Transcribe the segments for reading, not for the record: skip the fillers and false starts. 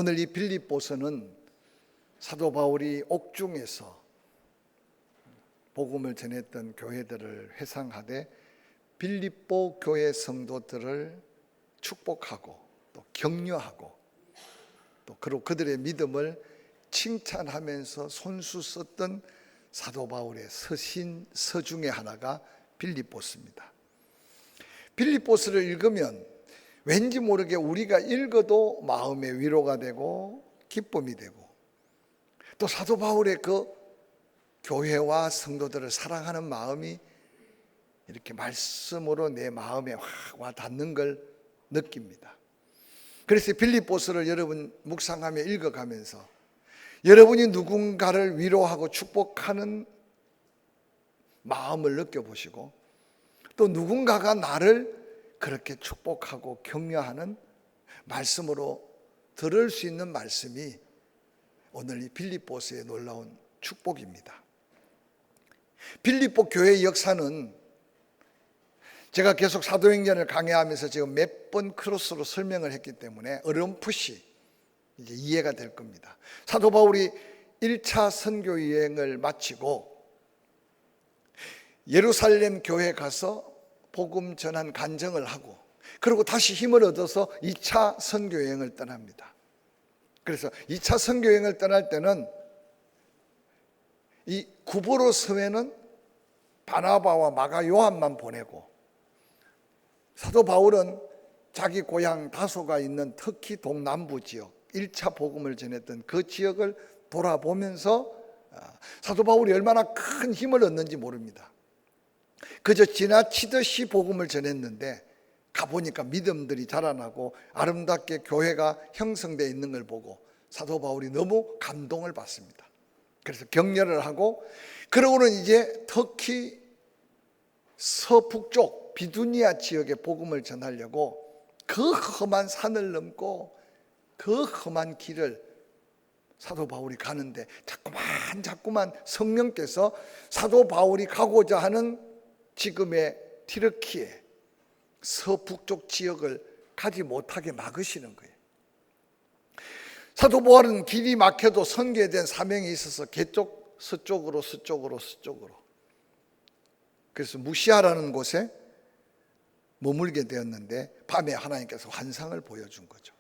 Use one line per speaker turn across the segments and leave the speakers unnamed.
오늘 이 빌립보서는 사도 바울이 옥중에서 복음을 전했던 교회들을 회상하되 빌립보 교회 성도들을 축복하고 또 격려하고 또 그들의 믿음을 칭찬하면서 손수 썼던 사도 바울의 서 중에 하나가 빌립보서입니다. 빌립보서를 읽으면 왠지 모르게 우리가 읽어도 마음의 위로가 되고 기쁨이 되고 또 사도 바울의 그 교회와 성도들을 사랑하는 마음이 이렇게 말씀으로 내 마음에 확 와닿는 걸 느낍니다. 그래서 빌립보서를 여러분 묵상하며 읽어가면서 여러분이 누군가를 위로하고 축복하는 마음을 느껴보시고 또 누군가가 나를 그렇게 축복하고 격려하는 말씀으로 들을 수 있는 말씀이 오늘 이 빌립보서의 놀라운 축복입니다. 빌립보 교회의 역사는 제가 계속 사도행전을 강의하면서 지금 몇 번 크로스로 설명을 했기 때문에 어렴풋이 이제 이해가 될 겁니다. 사도 바울이 1차 선교 여행을 마치고 예루살렘 교회에 가서 복음 전한 간증을 하고 그리고 다시 힘을 얻어서 2차 선교 여행을 떠납니다. 그래서 2차 선교 여행을 떠날 때는 이 구보로 서에는 바나바와 마가 요한만 보내고 사도 바울은 자기 고향 다소가 있는 터키 동남부 지역 1차 복음을 전했던 그 지역을 돌아보면서 사도 바울이 얼마나 큰 힘을 얻는지 모릅니다. 그저 지나치듯이 복음을 전했는데 가보니까 믿음들이 자라나고 아름답게 교회가 형성되어 있는 걸 보고 사도 바울이 너무 감동을 받습니다. 그래서 격려를 하고 그러고는 이제 터키 서북쪽 비두니아 지역의 복음을 전하려고 그 험한 산을 넘고 그 험한 길을 사도 바울이 가는데 자꾸만 성령께서 사도 바울이 가고자 하는 지금의 튀르키예 서북쪽 지역을 가지 못하게 막으시는 거예요. 사도 바울은 길이 막혀도 선교에 대한 사명이 있어서 개쪽 서쪽으로 그래서 무시아라는 곳에 머물게 되었는데 밤에 하나님께서 환상을 보여준 거죠.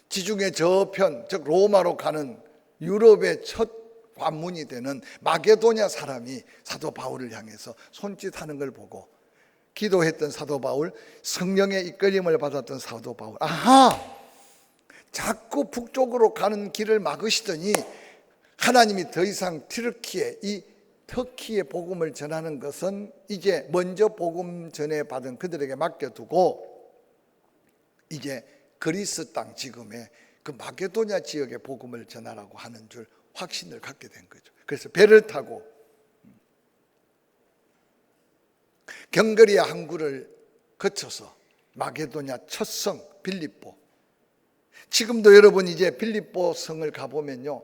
지중해 저편 즉 로마로 가는 유럽의 첫 관문이 되는 마게도냐 사람이 사도 바울을 향해서 손짓하는 걸 보고 기도했던 사도 바울, 성령의 이끌림을 받았던 사도 바울, 자꾸 북쪽으로 가는 길을 막으시더니 하나님이 더 이상 튀르키예 이 터키의 복음을 전하는 것은 이제 먼저 복음 전해 받은 그들에게 맡겨두고 이제 그리스 땅 지금의 그 마게도냐 지역의 복음을 전하라고 하는 줄 확신을 갖게 된 거죠. 그래서 배를 타고 경거리아 항구를 거쳐서 마게도냐 첫 성 빌립보, 지금도 여러분 이제 빌립보 성을 가보면요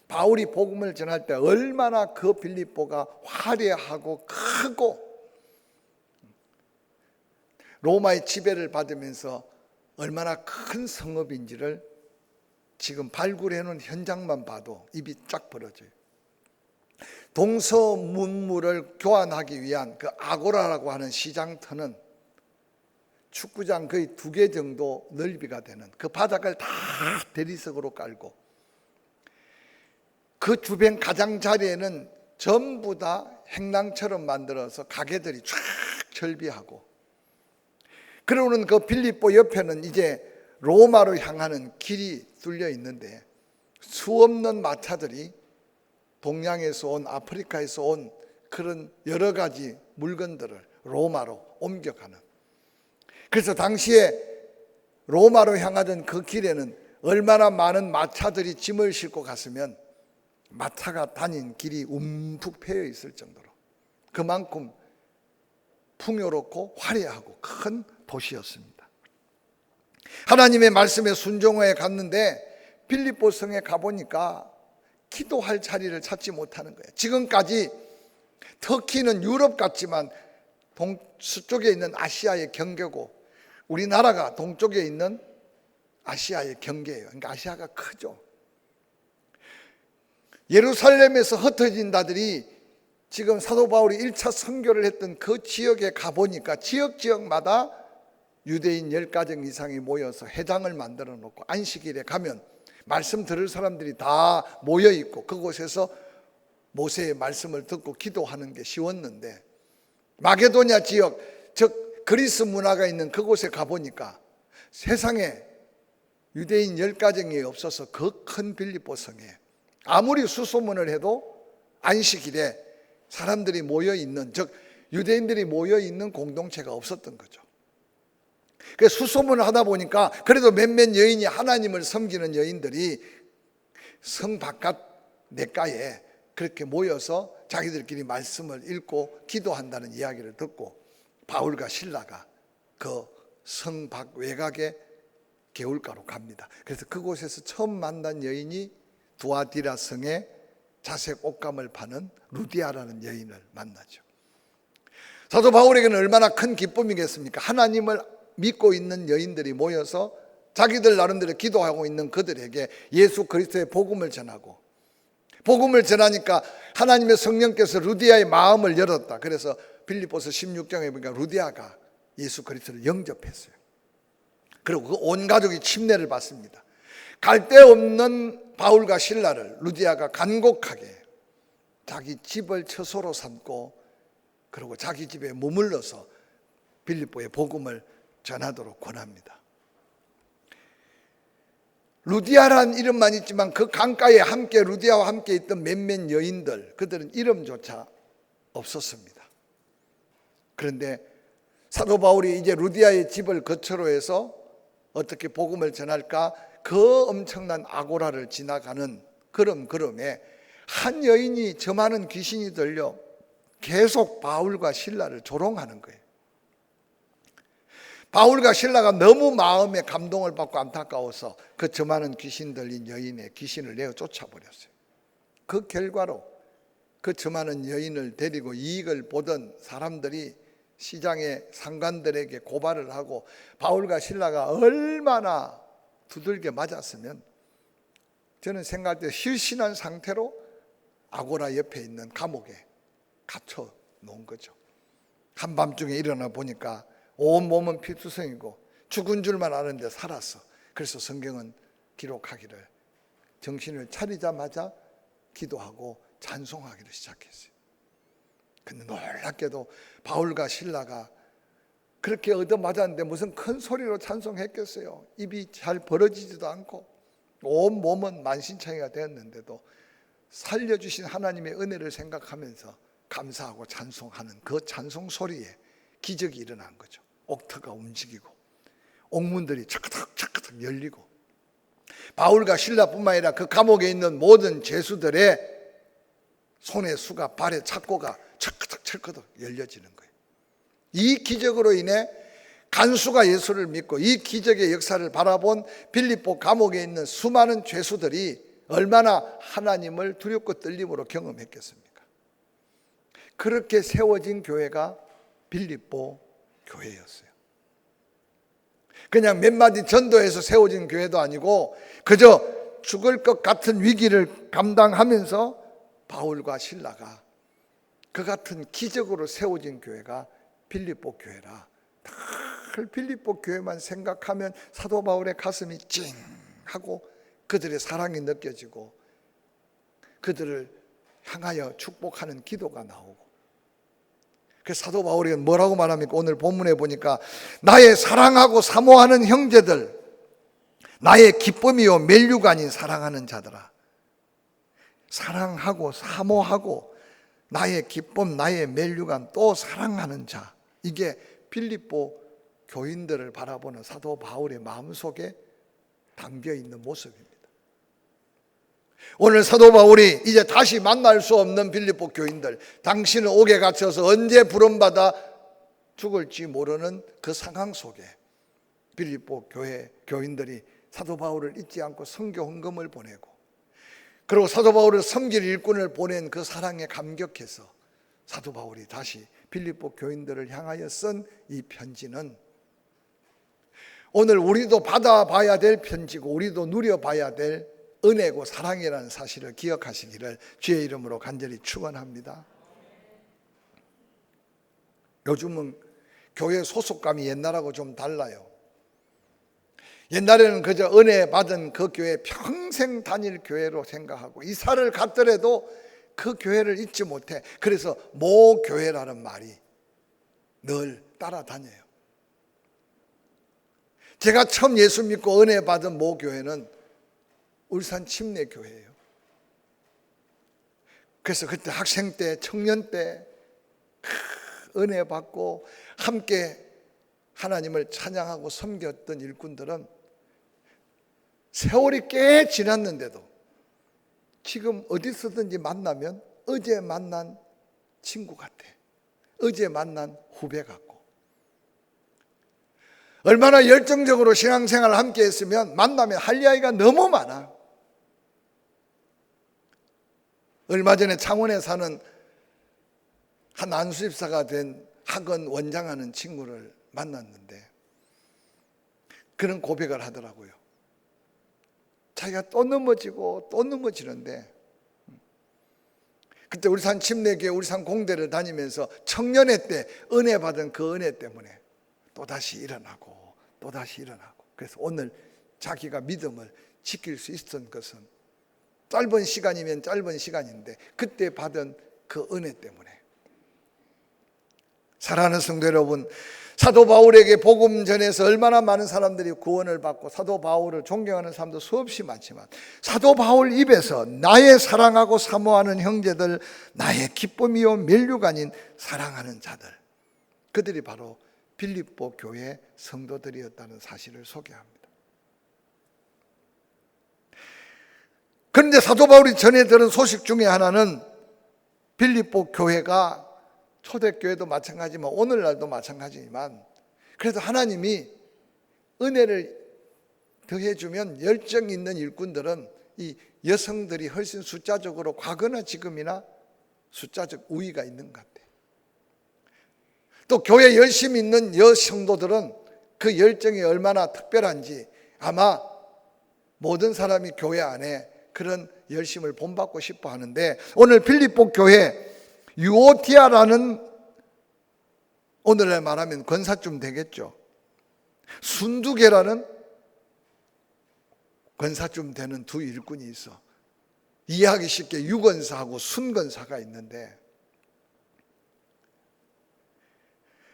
바울이 복음을 전할 때 얼마나 그 빌립보가 화려하고 크고 로마의 지배를 받으면서 얼마나 큰 성읍인지를 지금 발굴해 놓은 현장만 봐도 입이 쫙 벌어져요. 동서문물을 교환하기 위한 그 아고라라고 하는 시장터는 축구장 거의 2개 정도 넓이가 되는 그 바닥을 다 대리석으로 깔고 그 주변 가장자리에는 전부 다 행랑처럼 만들어서 가게들이 쫙 절비하고 그러는 그 빌립보 옆에는 이제 로마로 향하는 길이 뚫려 있는데 수없는 마차들이 동양에서 온 아프리카에서 온 그런 여러 가지 물건들을 로마로 옮겨가는, 그래서 당시에 로마로 향하던 그 길에는 얼마나 많은 마차들이 짐을 싣고 갔으면 마차가 다닌 길이 움푹 패여 있을 정도로 그만큼 풍요롭고 화려하고 큰 도시였습니다. 하나님의 말씀에 순종해 갔는데 빌립보 성에 가보니까 기도할 자리를 찾지 못하는 거예요. 지금까지 터키는 유럽 같지만 서쪽에 있는 아시아의 경계고 우리나라가 동쪽에 있는 아시아의 경계예요. 그러니까 아시아가 크죠. 예루살렘에서 흩어진 자들이 지금 사도 바울이 1차 선교를 했던 그 지역에 가보니까 지역마다 유대인 10가정 이상이 모여서 회당을 만들어 놓고 안식일에 가면 말씀 들을 사람들이 다 모여 있고 그곳에서 모세의 말씀을 듣고 기도하는 게 쉬웠는데, 마게도냐 지역, 즉 그리스 문화가 있는 그곳에 가보니까 세상에 유대인 10가정이 없어서 그 큰 빌립보 성에 아무리 수소문을 해도 안식일에 사람들이 모여 있는, 즉 유대인들이 모여 있는 공동체가 없었던 거죠. 그래서 수소문을 하다 보니까 그래도 몇몇 여인이, 하나님을 섬기는 여인들이 성 바깥 냇가에 그렇게 모여서 자기들끼리 말씀을 읽고 기도한다는 이야기를 듣고 바울과 실라가 그 성 밖 외곽에 개울가로 갑니다. 그래서 그곳에서 처음 만난 여인이 두아디라 성에 자색 옷감을 파는 루디아라는 여인을 만나죠. 사도 바울에게는 얼마나 큰 기쁨이겠습니까? 하나님을 믿고 있는 여인들이 모여서 자기들 나름대로 기도하고 있는 그들에게 예수 그리스도의 복음을 전하고, 복음을 전하니까 하나님의 성령께서 루디아의 마음을 열었다. 그래서 빌립보서 16장에 보니까 루디아가 예수 그리스도를 영접했어요. 그리고 그 온 가족이 침례를 받습니다. 갈 데 없는 바울과 실라를 루디아가 간곡하게 자기 집을 처소로 삼고, 그리고 자기 집에 머물러서 빌립보의 복음을 전하도록 권합니다. 루디아라는 이름만 있지만 그 강가에 함께 루디아와 함께 있던 몇몇 여인들, 그들은 이름조차 없었습니다. 그런데 사도 바울이 이제 루디아의 집을 거처로 해서 어떻게 복음을 전할까, 그 엄청난 아고라를 지나가는 걸음에 한 여인이 저 많은 귀신이 들려 계속 바울과 실라를 조롱하는 거예요. 바울과 실라가 너무 마음에 감동을 받고 안타까워서 그 저 많은 귀신 들린 여인의 귀신을 내어 쫓아버렸어요. 그 결과로 그 저 많은 여인을 데리고 이익을 보던 사람들이 시장의 상관들에게 고발을 하고, 바울과 실라가 얼마나 두들겨 맞았으면 저는 생각할 때 실신한 상태로 아고라 옆에 있는 감옥에 갇혀 놓은 거죠. 한밤중에 일어나 보니까 온 몸은 피투성이고 죽은 줄만 아는데 살았어. 그래서 성경은 기록하기를 정신을 차리자마자 기도하고 찬송하기를 시작했어요. 근데 놀랍게도 바울과 실라가 그렇게 얻어맞았는데 무슨 큰 소리로 찬송했겠어요. 입이 잘 벌어지지도 않고 온 몸은 만신창이가 되었는데도 살려주신 하나님의 은혜를 생각하면서 감사하고 찬송하는 그 찬송 소리에 기적이 일어난 거죠. 옥터가 움직이고 옥문들이 차크닥 열리고, 바울과 실라뿐만 아니라 그 감옥에 있는 모든 죄수들의 손의 수가, 발의 착고가 철커덕 열려지는 거예요. 이 기적으로 인해 간수가 예수를 믿고 이 기적의 역사를 바라본 빌립보 감옥에 있는 수많은 죄수들이 얼마나 하나님을 두렵고 떨림으로 경험했겠습니까? 그렇게 세워진 교회가 빌립보 교회였어요. 그냥 몇 마디 전도해서 세워진 교회도 아니고 그저 죽을 것 같은 위기를 감당하면서 바울과 실라가 그 같은 기적으로 세워진 교회가 빌립보 교회라. 늘 빌립보 교회만 생각하면 사도 바울의 가슴이 찡하고 그들의 사랑이 느껴지고 그들을 향하여 축복하는 기도가 나오고, 그래서 사도 바울이 뭐라고 말합니까? 오늘 본문에 보니까 나의 사랑하고 사모하는 형제들, 나의 기쁨이요 멜류가 아닌 사랑하는 자들아. 사랑하고 사모하고 나의 기쁨, 나의 멜류관, 또 사랑하는 자. 이게 빌립보 교인들을 바라보는 사도 바울의 마음속에 담겨있는 모습입니다. 오늘 사도 바울이 이제 다시 만날 수 없는 빌립보 교인들, 당신은 옥에 갇혀서 언제 부름받아 죽을지 모르는 그 상황 속에 빌립보 교회 교인들이 사도 바울을 잊지 않고 선교 헌금을 보내고, 그리고 사도 바울을 섬길 일꾼을 보낸 그 사랑에 감격해서 사도 바울이 다시 빌립보 교인들을 향하여 쓴 이 편지는 오늘 우리도 받아봐야 될 편지고 우리도 누려봐야 될 은혜고 사랑이라는 사실을 기억하시기를 주의 이름으로 간절히 축원합니다. 요즘은 교회 소속감이 옛날하고 좀 달라요. 옛날에는 그저 은혜 받은 그 교회 평생 다닐 교회로 생각하고 이사를 갔더라도 그 교회를 잊지 못해. 그래서 모교회라는 말이 늘 따라다녀요. 제가 처음 예수 믿고 은혜 받은 모교회는 울산 침례교회예요. 그래서 그때 학생 때, 청년 때 은혜 받고 함께 하나님을 찬양하고 섬겼던 일꾼들은 세월이 꽤 지났는데도 지금 어디서든지 만나면 어제 만난 친구 같아. 어제 만난 후배 같고. 얼마나 열정적으로 신앙생활을 함께 했으면 만나면 할 이야기가 너무 많아. 얼마 전에 창원에 사는 한 안수집사가 된 학원 원장하는 친구를 만났는데 그런 고백을 하더라고요. 자기가 또 넘어지고 또 넘어지는데 그때 울산 침례교회 울산 공대를 다니면서 청년회 때 은혜 받은 그 은혜 때문에 또다시 일어나고 또다시 일어나고 그래서 오늘 자기가 믿음을 지킬 수 있었던 것은 짧은 시간이면 짧은 시간인데 그때 받은 그 은혜 때문에. 사랑하는 성도 여러분, 사도 바울에게 복음 전해서 얼마나 많은 사람들이 구원을 받고 사도 바울을 존경하는 사람도 수없이 많지만 사도 바울 입에서 나의 사랑하고 사모하는 형제들, 나의 기쁨이요 멸류가 아닌 사랑하는 자들, 그들이 바로 빌립보 교회 성도들이었다는 사실을 소개합니다. 그런데 사도 바울이 전해 들은 소식 중에 하나는 빌립보 교회가 초대교회도 마찬가지지만 오늘날도 마찬가지지만 그래도 하나님이 은혜를 더해주면 열정 있는 일꾼들은 이 여성들이 훨씬 숫자적으로 과거나 지금이나 숫자적 우위가 있는 것 같아요. 또 교회 열심히 있는 여성도들은 그 열정이 얼마나 특별한지 아마 모든 사람이 교회 안에 그런 열심을 본받고 싶어 하는데 오늘 빌립보 교회 유오디아라는 오늘날 말하면 권사쯤 되겠죠. 순두계라는 권사쯤 되는 두 일꾼이 있어. 이해하기 쉽게 유권사하고 순권사가 있는데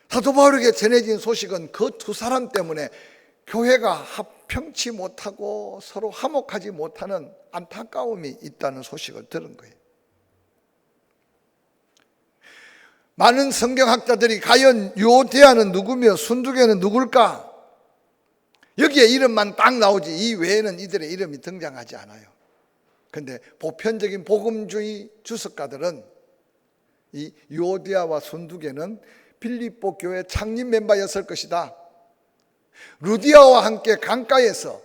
사도 바울에게 전해진 소식은 그 두 사람 때문에 교회가 합평치 못하고 서로 화목하지 못하는 안타까움이 있다는 소식을 들은 거예요. 많은 성경학자들이 과연 유오디아는 누구며 순두계는 누굴까? 여기에 이름만 딱 나오지 이 외에는 이들의 이름이 등장하지 않아요. 그런데 보편적인 복음주의 주석가들은 이 유오디아와 순두계는 빌립보 교회 창립 멤버였을 것이다. 루디아와 함께 강가에서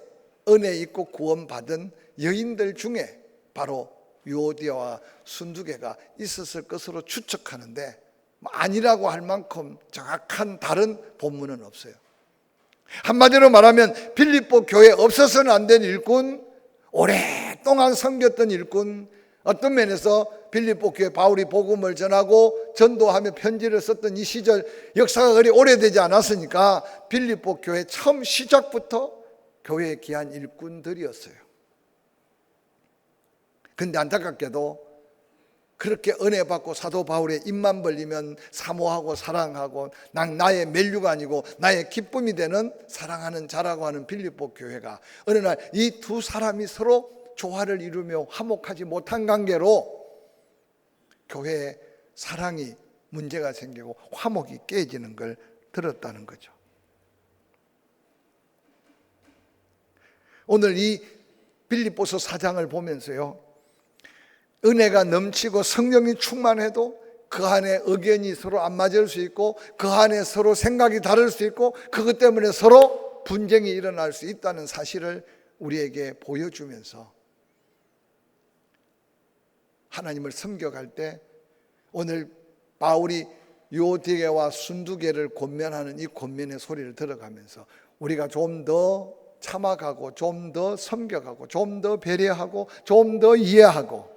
은혜 있고 구원받은 여인들 중에 바로 유오디아와 순두계가 있었을 것으로 추측하는데 아니라고 할 만큼 정확한 다른 본문은 없어요. 한마디로 말하면 빌립보 교회에 없어서는 안 된 일꾼, 오랫동안 섬겼던 일꾼, 어떤 면에서 빌립보 교회 바울이 복음을 전하고 전도하며 편지를 썼던 이 시절 역사가 그리 오래되지 않았으니까 빌립보 교회 처음 시작부터 교회에 귀한 일꾼들이었어요. 그런데 안타깝게도 그렇게 은혜 받고 사도 바울의 입만 벌리면 사모하고 사랑하고 나의 멸류가 아니고 나의 기쁨이 되는 사랑하는 자라고 하는 빌립보 교회가 어느 날 이 두 사람이 서로 조화를 이루며 화목하지 못한 관계로 교회에 사랑이 문제가 생기고 화목이 깨지는 걸 들었다는 거죠. 오늘 이 빌립보서 4장을 보면서요, 은혜가 넘치고 성령이 충만해도 그 안에 의견이 서로 안 맞을 수 있고 그 안에 서로 생각이 다를 수 있고 그것 때문에 서로 분쟁이 일어날 수 있다는 사실을 우리에게 보여주면서 하나님을 섬겨갈 때 오늘 바울이 유오디게와 순두계를 권면하는 이 권면의 소리를 들어가면서 우리가 좀 더 참아가고 좀 더 섬겨가고 좀 더 배려하고 좀 더 이해하고,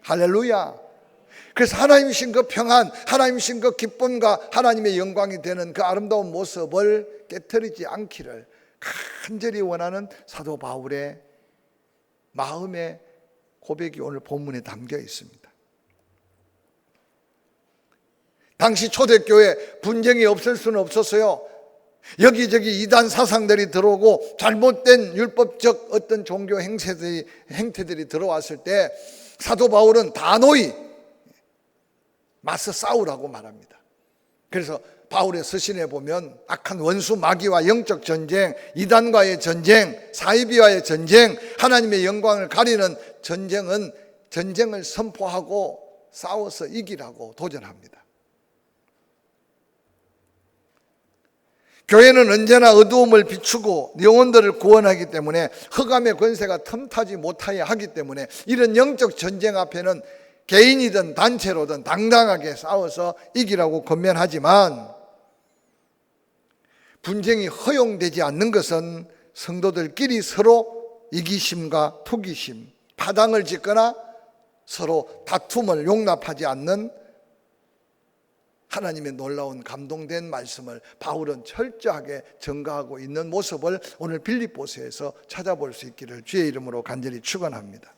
할렐루야. 그래서 하나님 신 그 평안, 하나님 신 그 기쁨과 하나님의 영광이 되는 그 아름다운 모습을 깨트리지 않기를 간절히 원하는 사도 바울의 마음의 고백이 오늘 본문에 담겨 있습니다. 당시 초대교회 분쟁이 없을 수는 없었어요. 여기저기 이단 사상들이 들어오고 잘못된 율법적 어떤 종교 행태들이 들어왔을 때 사도 바울은 단호히 맞서 싸우라고 말합니다. 그래서 바울의 서신에 보면 악한 원수 마귀와 영적 전쟁, 이단과의 전쟁, 사이비와의 전쟁, 하나님의 영광을 가리는 전쟁을 선포하고 싸워서 이기라고 도전합니다. 교회는 언제나 어두움을 비추고 영혼들을 구원하기 때문에 흑암의 권세가 틈타지 못하게 하기 때문에 이런 영적 전쟁 앞에는 개인이든 단체로든 당당하게 싸워서 이기라고 권면하지만, 분쟁이 허용되지 않는 것은 성도들끼리 서로 이기심과 투기심, 파당을 짓거나 서로 다툼을 용납하지 않는 하나님의 놀라운 감동된 말씀을 바울은 철저하게 전가하고 있는 모습을 오늘 빌립보서에서 찾아볼 수 있기를 주의 이름으로 간절히 축원합니다.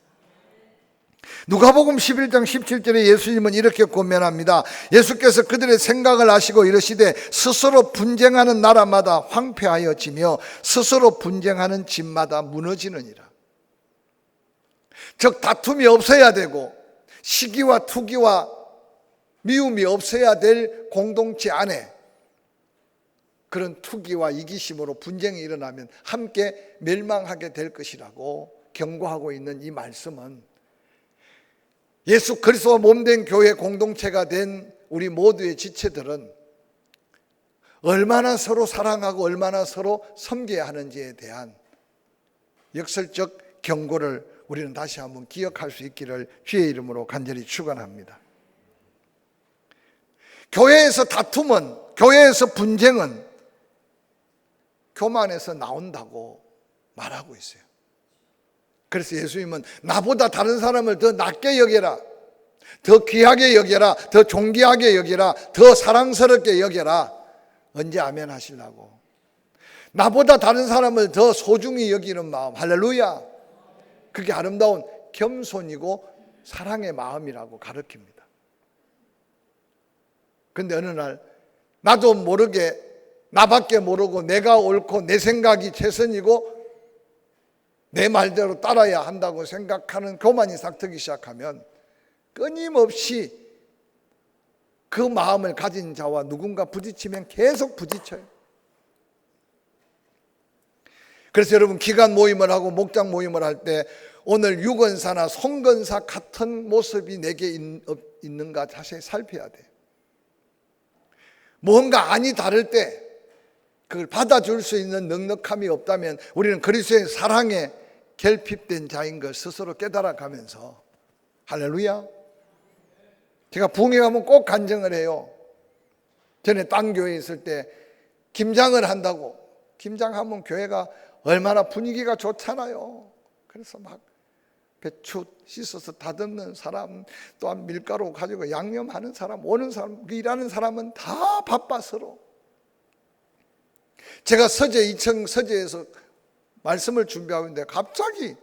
누가복음 11장 17절에 예수님은 이렇게 권면합니다. 예수께서 그들의 생각을 아시고 이르시되 스스로 분쟁하는 나라마다 황폐하여지며 스스로 분쟁하는 집마다 무너지느니라. 즉 다툼이 없어야 되고 시기와 투기와 미움이 없어야 될 공동체 안에 그런 투기와 이기심으로 분쟁이 일어나면 함께 멸망하게 될 것이라고 경고하고 있는 이 말씀은 예수 그리스도가 몸된 교회 공동체가 된 우리 모두의 지체들은 얼마나 서로 사랑하고 얼마나 서로 섬겨야 하는지에 대한 역설적 경고를 우리는 다시 한번 기억할 수 있기를 주의 이름으로 간절히 축원합니다. 교회에서 다툼은, 교회에서 분쟁은 교만에서 나온다고 말하고 있어요. 그래서 예수님은 나보다 다른 사람을 더 낮게 여겨라, 더 귀하게 여겨라, 더 존귀하게 여겨라, 더 사랑스럽게 여겨라. 언제 아멘 하시려고? 나보다 다른 사람을 더 소중히 여기는 마음, 할렐루야. 그게 아름다운 겸손이고 사랑의 마음이라고 가르칩니다. 근데 어느 날 나도 모르게 나밖에 모르고 내가 옳고 내 생각이 최선이고 내 말대로 따라야 한다고 생각하는 교만이 싹트기 시작하면 끊임없이 그 마음을 가진 자와 누군가 부딪히면 계속 부딪혀요. 그래서 여러분 기관 모임을 하고 목장 모임을 할 때 오늘 유건사나 송건사 같은 모습이 내게 있는가 자세히 살펴야 돼. 뭔가 안이 다를 때 그걸 받아줄 수 있는 넉넉함이 없다면 우리는 그리스도의 사랑에 결핍된 자인 걸 스스로 깨달아가면서, 할렐루야. 제가 부흥회 가면 꼭 간증을 해요. 전에 딴 교회에 있을 때 김장을 한다고, 김장하면 교회가 얼마나 분위기가 좋잖아요. 그래서 막 배추 씻어서 다듬는 사람, 또한 밀가루 가지고 양념하는 사람, 오는 사람, 일하는 사람은 다 바빠 서로. 제가 서재 2층 서재에서 말씀을 준비하고 있는데 갑자기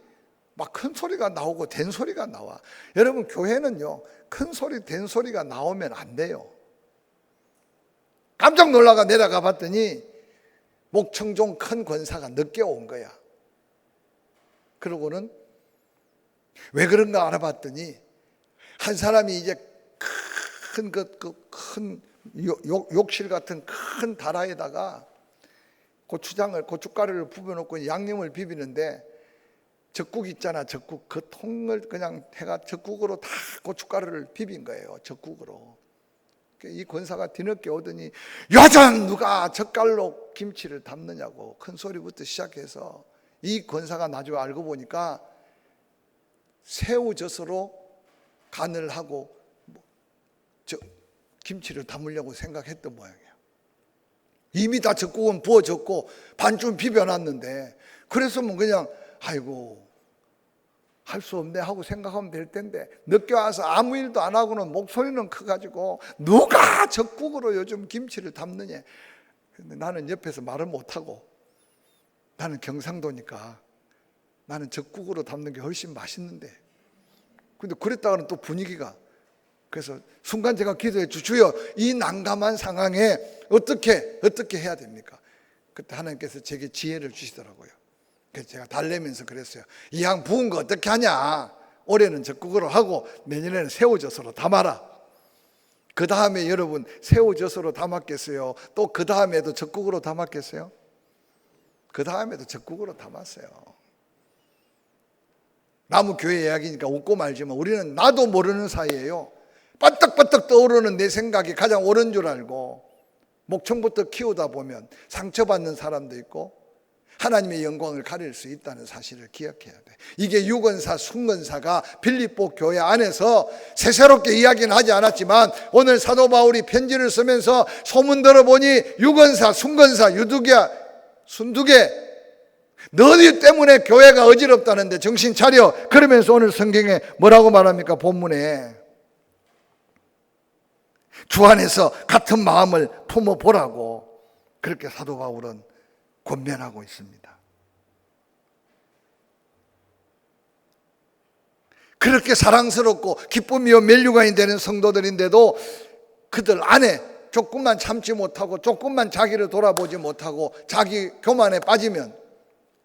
막 큰 소리가 나오고 된 소리가 나와. 여러분 교회는요 큰 소리 된 소리가 나오면 안 돼요. 깜짝 놀라가 내려가 봤더니 목청종 큰 권사가 늦게 온 거야. 그러고는 왜 그런가 알아봤더니 한 사람이 이제 큰 욕실 같은 큰 다라에다가 고춧가루를 부벼놓고 양념을 비비는데 젓국 있잖아, 젓국. 그 통을 그냥 해가 젓국으로 다 고춧가루를 비빈 거예요, 젓국으로. 이 권사가 뒤늦게 오더니 요즘 누가 젓갈로 김치를 담느냐고 큰 소리부터 시작해서 이 권사가 나중에 알고 보니까 새우젓으로 간을 하고 김치를 담으려고 생각했던 모양이에요. 이미 다 젖국은 부어졌고 반쯤 비벼놨는데, 그랬으면 그냥 아이고 할 수 없네 하고 생각하면 될 텐데, 늦게 와서 아무 일도 안 하고는 목소리는 커가지고 누가 젖국으로 요즘 김치를 담느냐. 근데 나는 옆에서 말을 못하고, 나는 경상도니까 나는 젖국으로 담는 게 훨씬 맛있는데, 근데 그랬다가는 또 분위기가, 그래서 순간 제가 기도해 주여, 이 난감한 상황에 어떻게 해야 됩니까? 그때 하나님께서 제게 지혜를 주시더라고요. 그래서 제가 달래면서 그랬어요. 이 양 부은 거 어떻게 하냐? 올해는 젖국으로 하고 내년에는 새우젓으로 담아라. 그 다음에 여러분 새우젓으로 담았겠어요? 또 그 다음에도 젖국으로 담았겠어요? 그 다음에도 젖국으로 담았어요. 나무 교회 이야기니까 웃고 말지만 우리는 나도 모르는 사이에요, 빠떡빠떡 떠오르는 내 생각이 가장 옳은 줄 알고 목청부터 키우다 보면 상처받는 사람도 있고 하나님의 영광을 가릴 수 있다는 사실을 기억해야 돼. 이게 유건사, 순건사가 빌립보 교회 안에서 새새롭게 이야기는 하지 않았지만, 오늘 사도 바울이 편지를 쓰면서 소문 들어보니 유건사, 순건사, 유두기야, 순두개 너희 때문에 교회가 어지럽다는데 정신 차려. 그러면서 오늘 성경에 뭐라고 말합니까? 본문에 주 안에서 같은 마음을 품어보라고 그렇게 사도 바울은 권면하고 있습니다. 그렇게 사랑스럽고 기쁨이요 멜류관이 되는 성도들인데도 그들 안에 조금만 참지 못하고 조금만 자기를 돌아보지 못하고 자기 교만에 빠지면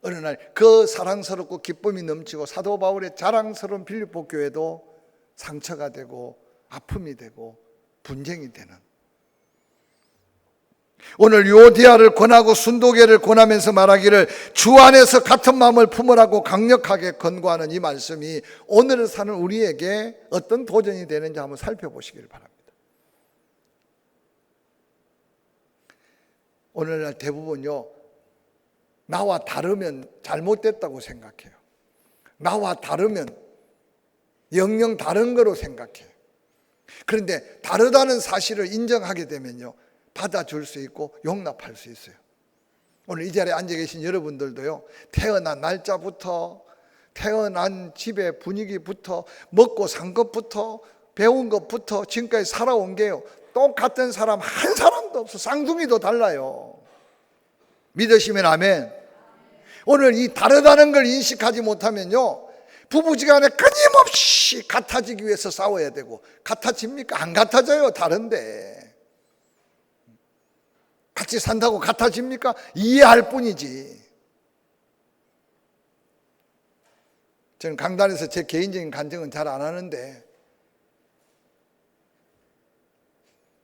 어느 날 그 사랑스럽고 기쁨이 넘치고 사도 바울의 자랑스러운 빌립보 교회도 상처가 되고 아픔이 되고 분쟁이 되는, 오늘 유오디아를 권하고 순도계를 권하면서 말하기를 주 안에서 같은 마음을 품으라고 강력하게 권고하는 이 말씀이 오늘을 사는 우리에게 어떤 도전이 되는지 한번 살펴보시길 바랍니다. 오늘날 대부분요, 나와 다르면 잘못됐다고 생각해요. 나와 다르면 영영 다른 거로 생각해요. 그런데 다르다는 사실을 인정하게 되면요, 받아줄 수 있고 용납할 수 있어요. 오늘 이 자리에 앉아 계신 여러분들도요, 태어난 날짜부터, 태어난 집의 분위기부터, 먹고 산 것부터, 배운 것부터 지금까지 살아온 게요, 똑같은 사람 한 사람도 없어. 쌍둥이도 달라요. 믿으시면 아멘. 오늘 이 다르다는 걸 인식하지 못하면요, 부부지간에 끊임없이 같아지기 위해서 싸워야 되고, 같아집니까? 안 같아져요. 다른데 같이 산다고 같아집니까? 이해할 뿐이지. 저는 강단에서 제 개인적인 간증은 잘 안 하는데,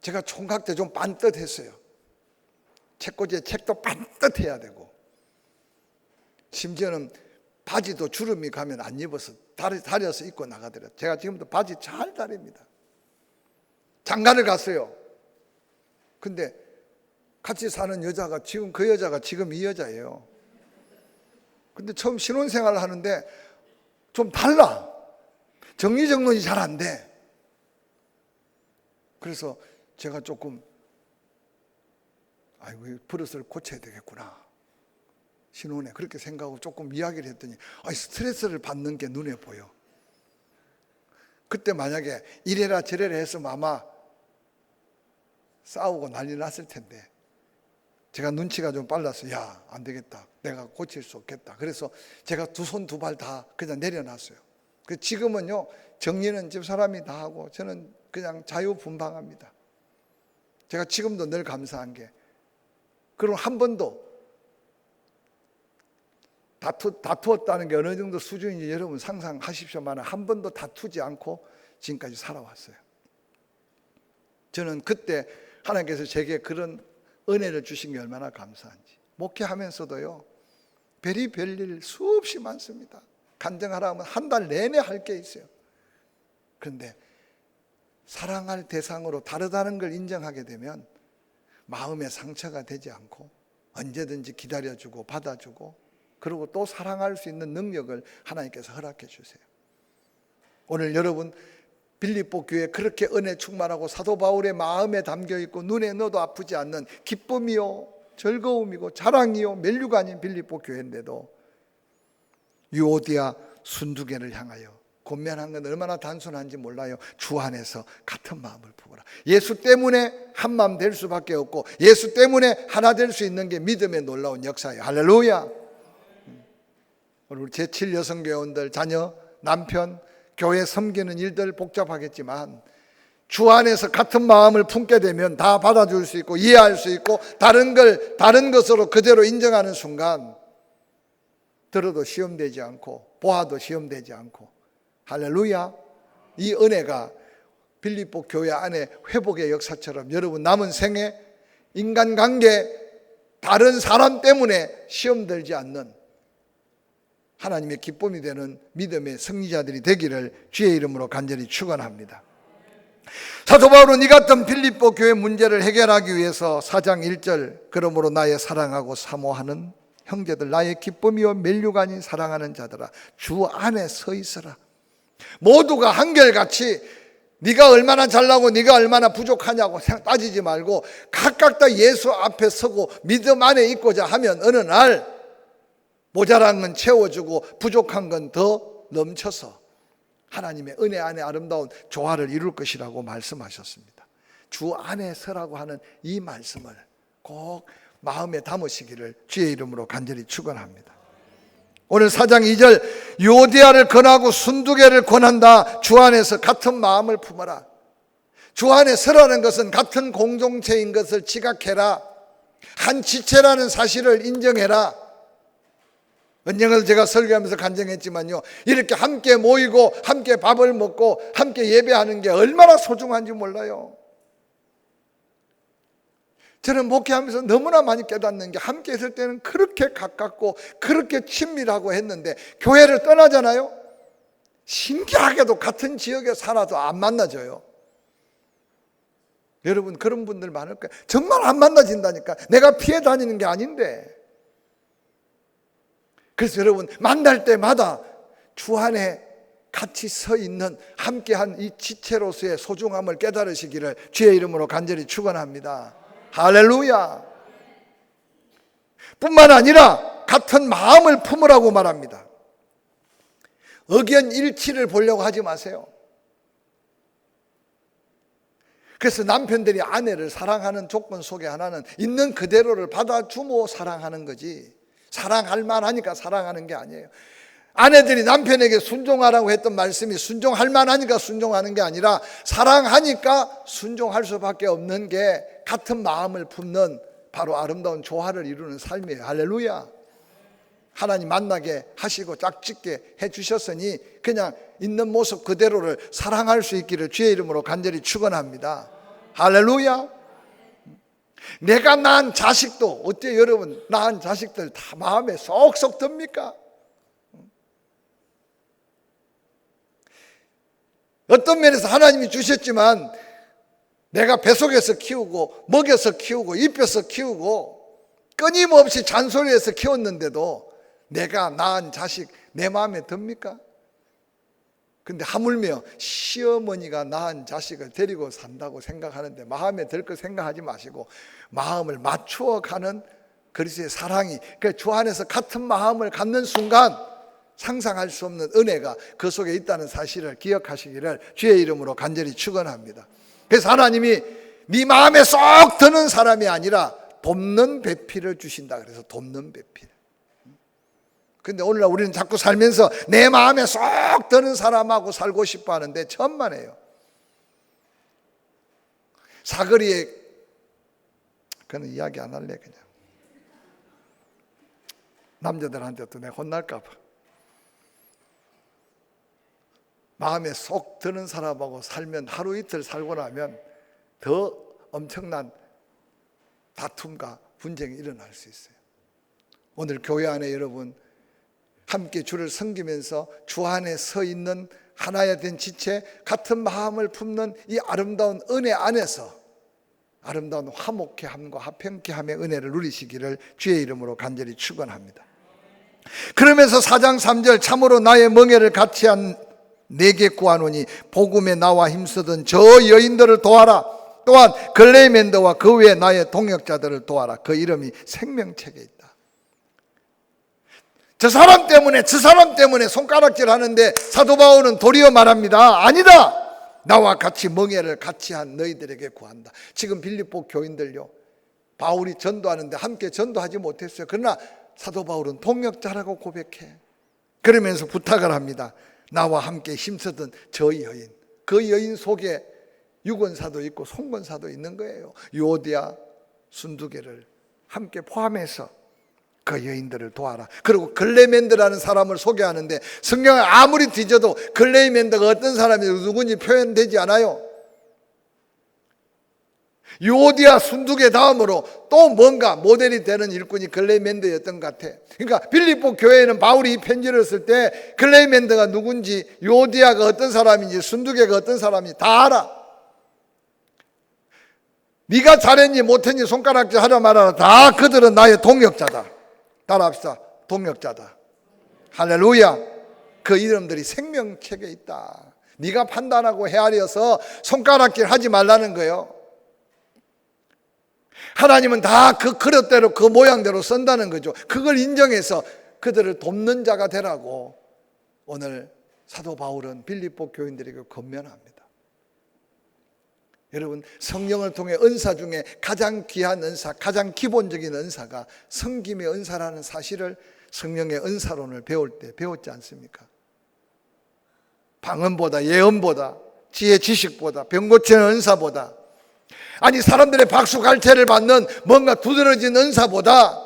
제가 총각 때 좀 반듯했어요. 책꽂이에 책도 반듯해야 되고, 심지어는 바지도 주름이 가면 안 입어서 다려서 입고 나가더라고요. 제가 지금도 바지 잘 다립니다. 장가를 갔어요. 근데 같이 사는 여자가 지금 그 여자가 지금 이 여자예요. 근데 처음 신혼생활을 하는데 좀 달라. 정리정돈이 잘 안 돼. 그래서 제가 조금 아이고 버릇을 고쳐야 되겠구나, 신혼에 그렇게 생각하고 조금 이야기를 했더니 스트레스를 받는 게 눈에 보여. 그때 만약에 이래라 저래라 했으면 아마 싸우고 난리 났을 텐데, 제가 눈치가 좀 빨라서 야, 안 되겠다, 내가 고칠 수 없겠다. 그래서 제가 두 손 두 발 다 그냥 내려놨어요. 지금은요, 정리는 집사람이 다 하고 저는 그냥 자유분방합니다. 제가 지금도 늘 감사한 게, 그럼 한 번도 다투었다는 게 어느 정도 수준인지 여러분 상상하십시오만, 한 번도 다투지 않고 지금까지 살아왔어요. 저는 그때 하나님께서 제게 그런 은혜를 주신 게 얼마나 감사한지. 목회하면서도요, 별일 수없이 많습니다. 간증하라 하면 한 달 내내 할 게 있어요. 그런데 사랑할 대상으로 다르다는 걸 인정하게 되면 마음에 상처가 되지 않고 언제든지 기다려주고 받아주고, 그리고 또 사랑할 수 있는 능력을 하나님께서 허락해 주세요. 오늘 여러분 빌립보 교회 그렇게 은혜 충만하고 사도 바울의 마음에 담겨 있고 눈에 넣어도 아프지 않는 기쁨이요 즐거움이고 자랑이요 멜류가 아닌 빌립보 교회인데도 유오디아 순두개를 향하여 권면한 건 얼마나 단순한지 몰라요. 주 안에서 같은 마음을 품어라. 예수 때문에 한 마음 될 수밖에 없고 예수 때문에 하나 될 수 있는 게 믿음의 놀라운 역사예요. 할렐루야. 우리 제7 여성교회원들, 자녀, 남편, 교회 섬기는 일들 복잡하겠지만 주 안에서 같은 마음을 품게 되면 다 받아줄 수 있고 이해할 수 있고 다른 것으로 그대로 인정하는 순간 들어도 시험되지 않고 보아도 시험되지 않고, 할렐루야. 이 은혜가 빌립보 교회 안에 회복의 역사처럼 여러분 남은 생에 인간관계 다른 사람 때문에 시험들지 않는 하나님의 기쁨이 되는 믿음의 승리자들이 되기를 주의 이름으로 간절히 축원합니다. 사도 바울은 이 같은 빌립보 교회 문제를 해결하기 위해서 4장 1절 그러므로 나의 사랑하고 사모하는 형제들, 나의 기쁨이요 멜류관이 사랑하는 자들아, 주 안에 서 있으라. 모두가 한결같이 네가 얼마나 잘나고 네가 얼마나 부족하냐고 따지지 말고 각각 다 예수 앞에 서고 믿음 안에 있고자 하면 어느 날 모자란 건 채워주고 부족한 건 더 넘쳐서 하나님의 은혜 안에 아름다운 조화를 이룰 것이라고 말씀하셨습니다. 주 안에 서라고 하는 이 말씀을 꼭 마음에 담으시기를 주의 이름으로 간절히 축원합니다. 오늘 4장 2절 유오디아를 권하고 순두개를 권한다. 주 안에서 같은 마음을 품어라. 주 안에 서라는 것은 같은 공동체인 것을 지각해라. 한 지체라는 사실을 인정해라. 언젠가 제가 설교하면서 간증했지만요, 이렇게 함께 모이고 함께 밥을 먹고 함께 예배하는 게 얼마나 소중한지 몰라요. 저는 목회하면서 너무나 많이 깨닫는 게 함께 있을 때는 그렇게 가깝고 그렇게 친밀하고 했는데 교회를 떠나잖아요. 신기하게도 같은 지역에 살아도 안 만나져요. 여러분 그런 분들 많을 거예요. 정말 안 만나진다니까. 내가 피해 다니는 게 아닌데. 그래서 여러분 만날 때마다 주 안에 같이 서 있는 함께한 이 지체로서의 소중함을 깨달으시기를 주의 이름으로 간절히 축원합니다. 할렐루야. 뿐만 아니라 같은 마음을 품으라고 말합니다. 의견일치를 보려고 하지 마세요. 그래서 남편들이 아내를 사랑하는 조건 속에 하나는 있는 그대로를 받아주고 사랑하는 거지, 사랑할 만하니까 사랑하는 게 아니에요. 아내들이 남편에게 순종하라고 했던 말씀이 순종할 만하니까 순종하는 게 아니라 사랑하니까 순종할 수밖에 없는 게 같은 마음을 품는 바로 아름다운 조화를 이루는 삶이에요. 할렐루야. 하나님 만나게 하시고 짝짓게 해주셨으니 그냥 있는 모습 그대로를 사랑할 수 있기를 주의 이름으로 간절히 축원합니다. 할렐루야. 내가 낳은 자식도 어때요 여러분? 낳은 자식들 다 마음에 쏙쏙 듭니까? 어떤 면에서 하나님이 주셨지만 내가 뱃속에서 키우고 먹여서 키우고 입혀서 키우고 끊임없이 잔소리해서 키웠는데도 내가 낳은 자식 내 마음에 듭니까? 근데 하물며 시어머니가 낳은 자식을 데리고 산다고 생각하는데 마음에 들 거 생각하지 마시고 마음을 맞추어 가는 그리스도의 사랑이, 그 주 안에서 같은 마음을 갖는 순간 상상할 수 없는 은혜가 그 속에 있다는 사실을 기억하시기를 주의 이름으로 간절히 축원합니다. 그래서 하나님이 네 마음에 쏙 드는 사람이 아니라 돕는 배필을 주신다. 그래서 돕는 배필. 근데 오늘날 우리는 자꾸 살면서 내 마음에 쏙 드는 사람하고 살고 싶어 하는데 천만에요. 사거리에, 그는 이야기 안 할래. 그냥 남자들한테도 내가 혼날까 봐. 마음에 쏙 드는 사람하고 살면 하루 이틀 살고 나면 더 엄청난 다툼과 분쟁이 일어날 수 있어요. 오늘 교회 안에 여러분 함께 주를 섬기면서 주 안에 서 있는 하나의 된 지체, 같은 마음을 품는 이 아름다운 은혜 안에서 아름다운 화목케함과 화평케함의 은혜를 누리시기를 주의 이름으로 간절히 축원합니다. 그러면서 4장 3절 참으로 나의 멍에를 같이 한 내게 구하노니 복음에 나와 힘쓰던 저 여인들을 도와라. 또한 글레이멘더와 그 외 나의 동역자들을 도와라. 그 이름이 생명책에 있다. 저 사람 때문에 손가락질 하는데 사도 바울은 도리어 말합니다. 아니다. 나와 같이 멍에를 같이 한 너희들에게 구한다. 지금 빌립보 교인들요, 바울이 전도하는데 함께 전도하지 못했어요. 그러나 사도 바울은 동역자라고 고백해. 그러면서 부탁을 합니다. 나와 함께 힘쓰던 저 여인, 그 여인 속에 유권사도 있고 송권사도 있는 거예요. 요디아, 순두개를 함께 포함해서 그 여인들을 도와라. 그리고 글레멘드라는 사람을 소개하는데 성경을 아무리 뒤져도 글레멘드가 어떤 사람이 누군지 표현되지 않아요. 요디아, 순두개 다음으로 또 뭔가 모델이 되는 일꾼이 글레멘드였던 것 같아. 그러니까 빌립보 교회에는 바울이 이 편지를 쓸 때 글레멘드가 누군지, 요디아가 어떤 사람인지, 순두개가 어떤 사람인지 다 알아. 네가 잘했니 못했니 손가락질 하라 말아라. 다 그들은 나의 동역자다. 따라합시다. 동역자다. 할렐루야. 그 이름들이 생명책에 있다. 네가 판단하고 헤아려서 손가락질 하지 말라는 거예요. 하나님은 다 그 그릇대로 그 모양대로 쓴다는 거죠. 그걸 인정해서 그들을 돕는 자가 되라고 오늘 사도 바울은 빌립보 교인들에게 권면합니다. 여러분, 성령을 통해 은사 중에 가장 귀한 은사, 가장 기본적인 은사가 섬김의 은사라는 사실을 성령의 은사론을 배울 때 배웠지 않습니까? 방언보다, 예언보다, 지혜 지식보다, 병 고치는 은사보다, 아니 사람들의 박수 갈채를 받는 뭔가 두드러진 은사보다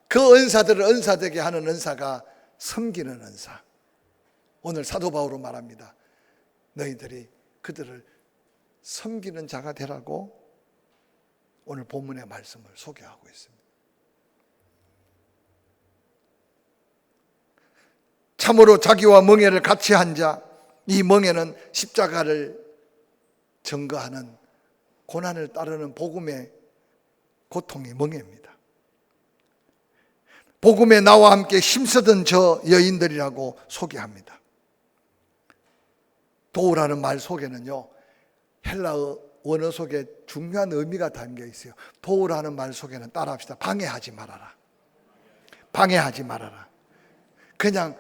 그 은사들을 은사되게 하는 은사가 섬기는 은사. 오늘 사도 바울은 말합니다. 너희들이 그들을 섬기는 자가 되라고 오늘 본문의 말씀을 소개하고 있습니다. 참으로 자기와 멍에를 같이 한 자, 이 멍에는 십자가를 증거하는 고난을 따르는 복음의 고통이 멍에입니다. 복음에 나와 함께 힘쓰던 저 여인들이라고 소개합니다. 도우라는 말 속에는요, 헬라어 원어 속에 중요한 의미가 담겨 있어요. 도우라는 말 속에는 따라합시다. 방해하지 말아라. 방해하지 말아라. 그냥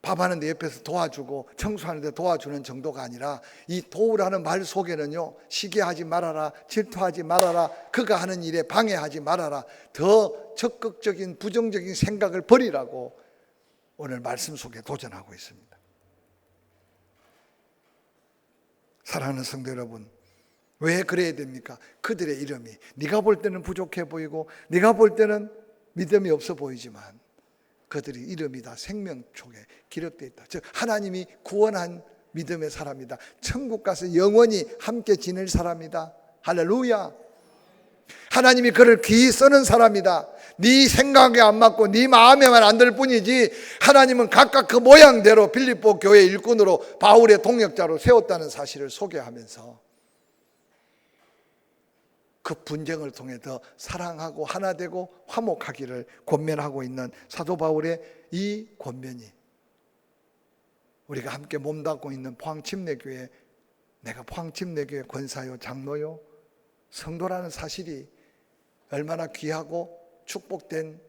밥하는데 옆에서 도와주고 청소하는데 도와주는 정도가 아니라 이 도우라는 말 속에는요, 시기하지 말아라, 질투하지 말아라, 그가 하는 일에 방해하지 말아라, 더 적극적인 부정적인 생각을 버리라고 오늘 말씀 속에 도전하고 있습니다. 사랑하는 성도 여러분, 왜 그래야 됩니까? 그들의 이름이 네가 볼 때는 부족해 보이고 네가 볼 때는 믿음이 없어 보이지만 그들의 이름이 다 생명책에 기록되어 있다. 즉 하나님이 구원한 믿음의 사람이다. 천국 가서 영원히 함께 지낼 사람이다. 할렐루야. 하나님이 그를 귀히 쓰는 사람이다. 네 생각에 안 맞고 네 마음에만 안 들 뿐이지 하나님은 각각 그 모양대로 빌립보 교회 일꾼으로 바울의 동역자로 세웠다는 사실을 소개하면서 그 분쟁을 통해 더 사랑하고 하나 되고 화목하기를 권면하고 있는 사도 바울의 이 권면이 우리가 함께 몸담고 있는 포항침례교회, 내가 포항침례교회 권사요 장로요 성도라는 사실이 얼마나 귀하고 축복된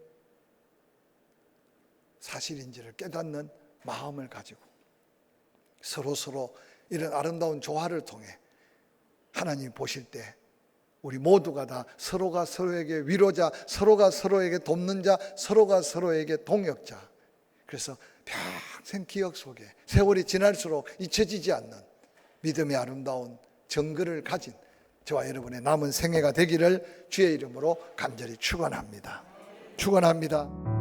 사실인지를 깨닫는 마음을 가지고 서로 이런 아름다운 조화를 통해 하나님이 보실 때 우리 모두가 다 서로가 서로에게 위로자, 서로가 서로에게 돕는 자, 서로가 서로에게 동역자. 그래서 평생 기억 속에 세월이 지날수록 잊혀지지 않는 믿음의 아름다운 정글을 가진 저와 여러분의 남은 생애가 되기를 주의 이름으로 간절히 축원합니다. 축원합니다.